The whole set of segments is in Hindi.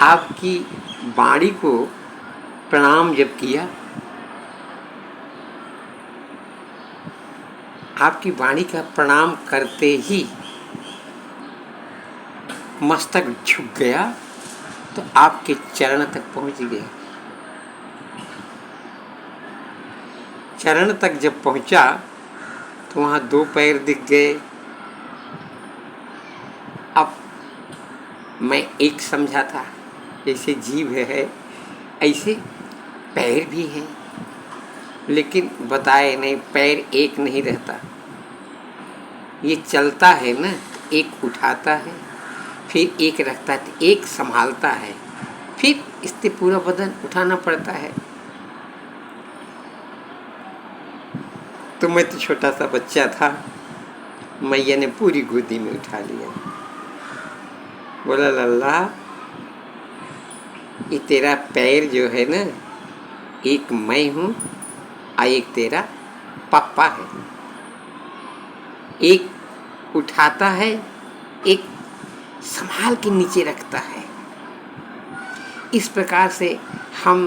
आपकी वाणी को प्रणाम जब किया, आपकी वाणी का प्रणाम करते ही मस्तक झुक गया तो आपके चरण तक पहुंच गया। चरण तक जब पहुंचा तो वहां 2 पैर दिख गए। अब मैं एक समझा था, जैसे जीभ है ऐसे पैर भी हैं, लेकिन बताए नहीं, पैर एक नहीं रहता। ये चलता है ना, एक उठाता है, फिर एक रखता है, एक संभालता है, फिर इससे पूरा बदन उठाना पड़ता है। तो मैं तो छोटा सा बच्चा था, मैया ने पूरी गोदी में उठा लिया। बोला लल्ला, ये तेरा पैर जो है ना, एक मैं हूँ और एक तेरा पापा है। एक उठाता है, एक संभाल के नीचे रखता है। इस प्रकार से हम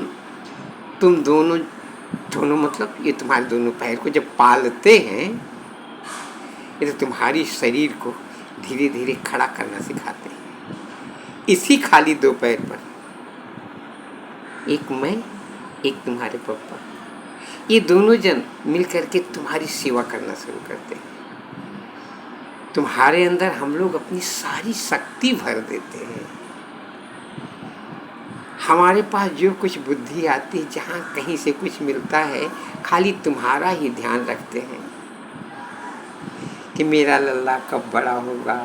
तुम दोनों मतलब ये तुम्हारे दोनों पैर को जब पालते हैं, ये तो तुम्हारी शरीर को धीरे धीरे खड़ा करना सिखाते हैं। इसी खाली 2 पैर पर एक मैं, एक तुम्हारे पापा, ये दोनों जन मिल करके तुम्हारी सेवा करना शुरू करते हैं। तुम्हारे अंदर हम लोग अपनी सारी शक्ति भर देते हैं। हमारे पास जो कुछ बुद्धि आती है, जहाँ कहीं से कुछ मिलता है, खाली तुम्हारा ही ध्यान रखते हैं कि मेरा लल्ला कब बड़ा होगा,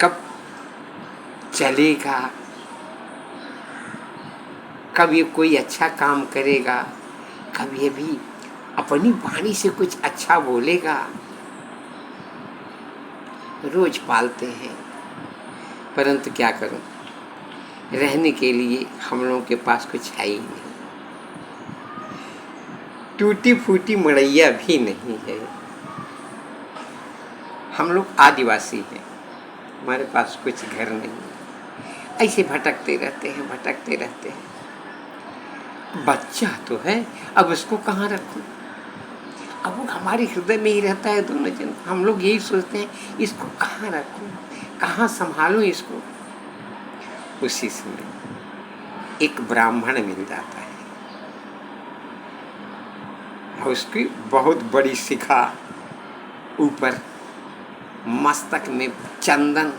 कब चलेगा, कब ये कोई अच्छा काम करेगा, कब ये भी अपनी वाणी से कुछ अच्छा बोलेगा। रोज पालते हैं, परंतु क्या करूं, रहने के लिए हम लोगों के पास कुछ है ही नहीं। टूटी फूटी मड़ैया भी नहीं है। हम लोग आदिवासी हैं, हमारे पास कुछ घर नहीं, ऐसे भटकते रहते हैं। बच्चा तो है, अब उसको कहाँ रखूं? अब वो हमारे हृदय में ही रहता है दोनों जन। हम लोग यही सोचते हैं, इसको कहाँ रखूं, कहाँ संभालूं इसको। उसी समय एक ब्राह्मण मिल जाता है और उसकी बहुत बड़ी शिखा, ऊपर मस्तक में चंदन,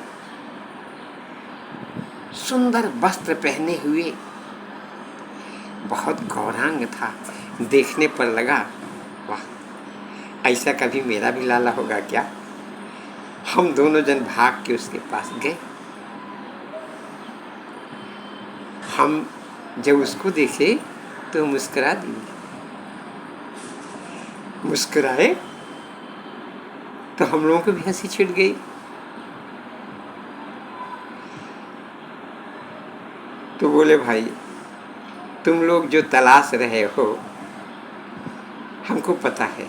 सुंदर वस्त्र पहने हुए, बहुत गौरांग था। देखने पर लगा, वाह, ऐसा कभी मेरा भी लाला होगा क्या? हम दोनों जन भाग के उसके पास गए। हम जब उसको देखे तो मुस्कुरा दिए। मुस्कुराए तो हम लोगों को भी हंसी छिड़ गई। तो बोले, भाई तुम लोग जो तलाश रहे हो, हमको पता है,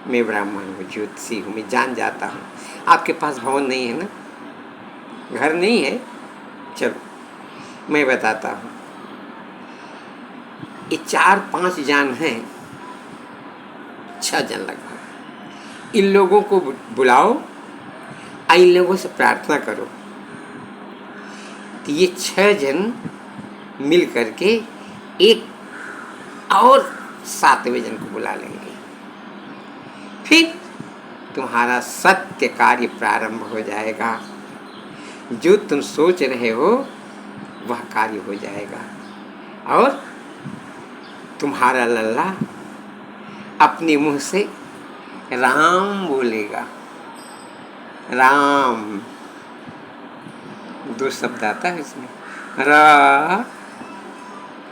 मैं ब्राह्मण हूँ, ज्योतिषी हूँ, मैं जान जाता हूँ। आपके पास भवन नहीं है ना, घर नहीं है, चलो मैं बताता हूँ। ये 4-5 जान हैं, 6 जन लगभग। इन लोगों को बुलाओ और इन लोगों से प्रार्थना करो। तो ये 6 जन मिल करके एक और 7वें जन को बुला लेंगे। फिर तुम्हारा सत्य कार्य प्रारंभ हो जाएगा। जो तुम सोच रहे हो वह कार्य हो जाएगा और तुम्हारा लल्ला अपने मुंह से राम बोलेगा। राम 2 शब्द आता है इसमें,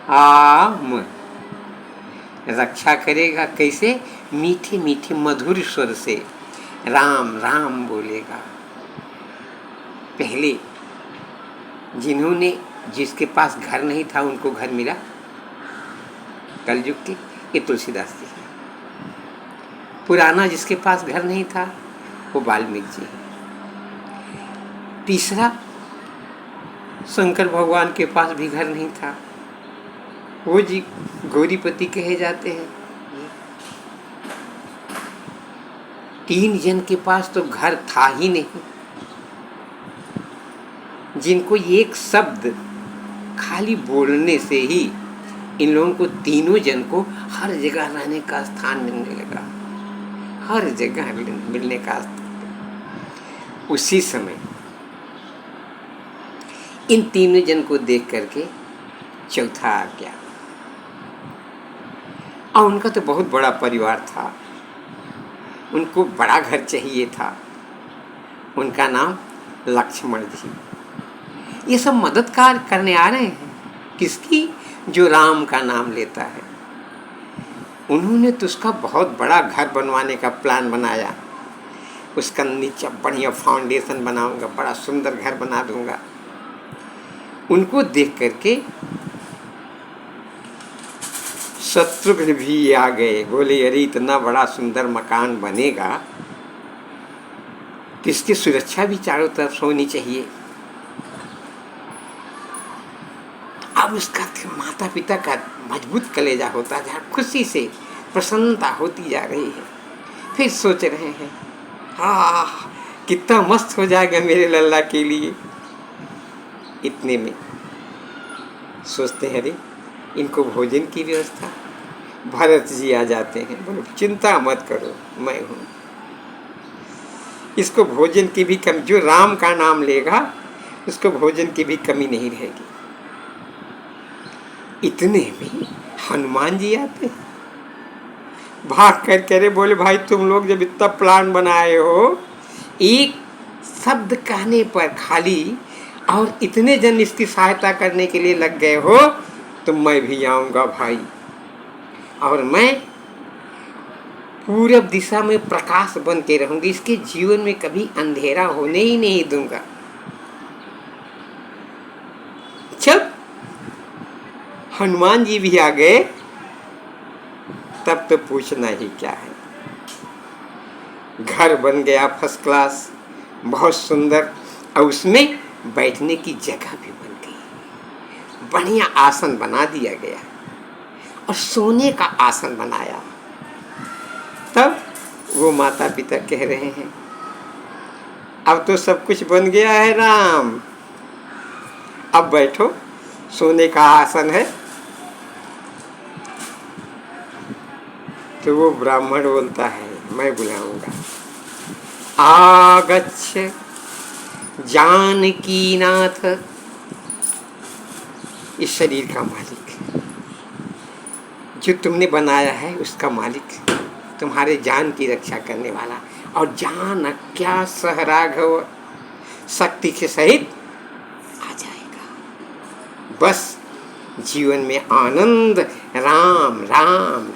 आम, रक्षा करेगा। कैसे? मीठे मीठे मधुर स्वर से राम राम बोलेगा। पहले जिसके पास घर नहीं था उनको घर मिला, कलयुग के, ये तुलसीदास जी है। पुराना जिसके पास घर नहीं था वो वाल्मीकि जी है। तीसरा शंकर भगवान के पास भी घर नहीं था, वो जी गौरीपति कहे जाते हैं। 3 जन के पास तो घर था ही नहीं, जिनको एक शब्द खाली बोलने से ही इन लोगों को, तीनों जन को हर जगह रहने का स्थान मिलने लगा, हर जगह मिलने का स्थान। उसी समय इन तीनों जन को देख करके चौथा आ गया, और उनका तो बहुत बड़ा परिवार था, उनको बड़ा घर चाहिए था। उनका नाम लक्ष्मण जी। ये सब मदद कार्य करने आ रहे हैं, किसकी? जो राम का नाम लेता है। उन्होंने तो उसका बहुत बड़ा घर बनवाने का प्लान बनाया, उसका नीचे बढ़िया फाउंडेशन बनाऊंगा, बड़ा सुंदर घर बना दूंगा। उनको देख करके शत्रुघ्न भी आ गए, बोले अरे इतना बड़ा सुंदर मकान बनेगा तो इसकी सुरक्षा भी चारों तरफ होनी चाहिए। अब उसका माता पिता का मजबूत कलेजा होता जा, खुशी से प्रसन्नता होती जा रही है। फिर सोच रहे हैं, हाँ कितना मस्त हो जाएगा मेरे लल्ला के लिए। इतने में सोचते हैं अरे इनको भोजन की व्यवस्था। भरत जी आ जाते हैं, बोले चिंता मत करो, मैं हूँ। इसको भोजन की भी कमी, जो राम का नाम लेगा उसको भोजन की भी कमी नहीं रहेगी। इतने में हनुमान जी आते हैं, भाग कर करे, बोले भाई तुम लोग जब इतना प्लान बनाए हो, एक शब्द कहने पर खाली और इतने जन इसकी सहायता करने के लिए लग गए हो, तो मैं भी आऊँगा भाई, और मैं पूरब दिशा में प्रकाश बन के रहूंगी, इसके जीवन में कभी अंधेरा होने ही नहीं दूंगा। जब हनुमान जी भी आ गए तब तो पूछना ही क्या है। घर बन गया फर्स्ट क्लास, बहुत सुंदर, और उसमें बैठने की जगह भी बन गई, बढ़िया आसन बना दिया गया और सोने का आसन बनाया। तब वो माता पिता कह रहे हैं अब तो सब कुछ बन गया है राम, अब बैठो, सोने का आसन है। तो वो ब्राह्मण बोलता है मैं बुलाऊंगा, आगच्छ जानकी नाथ। इस शरीर का मालिक, जो तुमने बनाया है उसका मालिक, तुम्हारे जान की रक्षा करने वाला, और जान क्या सहराघव शक्ति के सहित आ जाएगा। बस जीवन में आनंद, राम राम राम।